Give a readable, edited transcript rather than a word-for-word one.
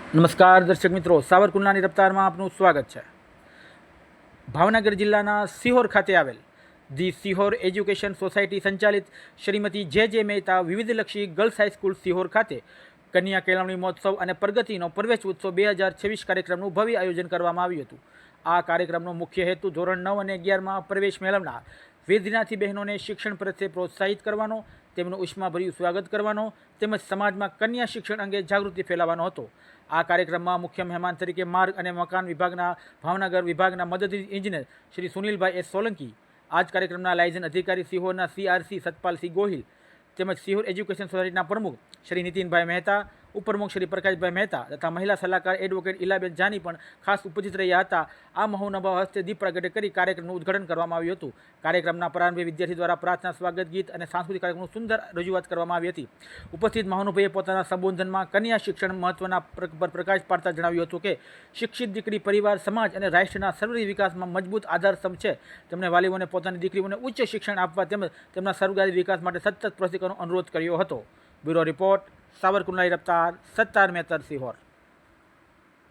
નમસ્કાર દર્શક મિત્રો, સાવરકુંડલાની રફતારમાં આપનું સ્વાગત છે। ભાવનગર જિલ્લાના સિહોર ખાતે આવેલ ધી સિહોર એજ્યુકેશન સોસાયટી સંચાલિત શ્રીમતી જે મહેતા વિવિધલક્ષી ગર્લ્સ હાઈસ્કૂલ સિહોર ખાતે કન્યા કેળવણી મહોત્સવ અને પ્રગતિનો પ્રવેશ ઉત્સવ 2026 કાર્યક્રમનું ભવ્ય આયોજન કરવામાં આવ્યું હતું। આ કાર્યક્રમનો મુખ્ય હેતુ ધોરણ 9 અને 11માં પ્રવેશ મેળવનાર વિદ્યાર્થી બહેનોને શિક્ષણ પ્રત્યે પ્રોત્સાહિત કરવાનો, તેમનું ઉષ્માભર્યું સ્વાગત કરવાનો તેમજ સમાજમાં કન્યા શિક્ષણ અંગે જાગૃતિ ફેલાવવાનો હતો। આ કાર્યક્રમમાં મુખ્ય મહેમાન તરીકે માર્ગ અને મકાન વિભાગના ભાવનગર વિભાગના મદદનીશ એન્જિનિયર શ્રી સુનિલભાઈ એસ સોલંકી, આ જ કાર્યક્રમના લાયઝન અધિકારી સિહોરના CRC સતપાલસિંહ ગોહિલ તેમજ સિહોર એજ્યુકેશન સોસાયટીના પ્રમુખ શ્રી નીતિનભાઈ મહેતા, ઉપપ્રમુખ શ્રી પ્રકાશભાઈ મહેતા તથા મહિલા સલાહકાર એડવોકેટ ઇલાબેન જાની પણ ખાસ ઉપસ્થિત રહ્યા હતા। આ મહાનુભાવ હસ્તે દીપ પ્રગટ કરી કાર્યક્રમનું ઉદ્ઘાટન કરવામાં આવ્યું હતું। કાર્યક્રમના પ્રારંભે વિદ્યાર્થી દ્વારા પ્રાર્થના, સ્વાગત ગીત અને સાંસ્કૃતિક કાર્યક્રમનું સુંદર રજૂઆત કરવામાં આવી હતી। ઉપસ્થિત મહાનુભાઈએ પોતાના સંબોધનમાં કન્યા શિક્ષણ મહત્વના પર પ્રકાશ પાડતા જણાવ્યું હતું કે શિક્ષિત દીકરી પરિવાર, સમાજ અને રાષ્ટ્રના સર્વાંગી વિકાસમાં મજબૂત આધારસ્તંભ છે। તેમણે વાલીઓને પોતાની દીકરીઓને ઉચ્ચ શિક્ષણ આપવા તેમજ તેમના સર્વાંગી વિકાસ માટે સતત પ્રોત્સાહન કરવાનો અનુરોધ કર્યો હતો। Bureau report, સાવરકુંડલાની રફતાર, Sattar Metar, Sihor.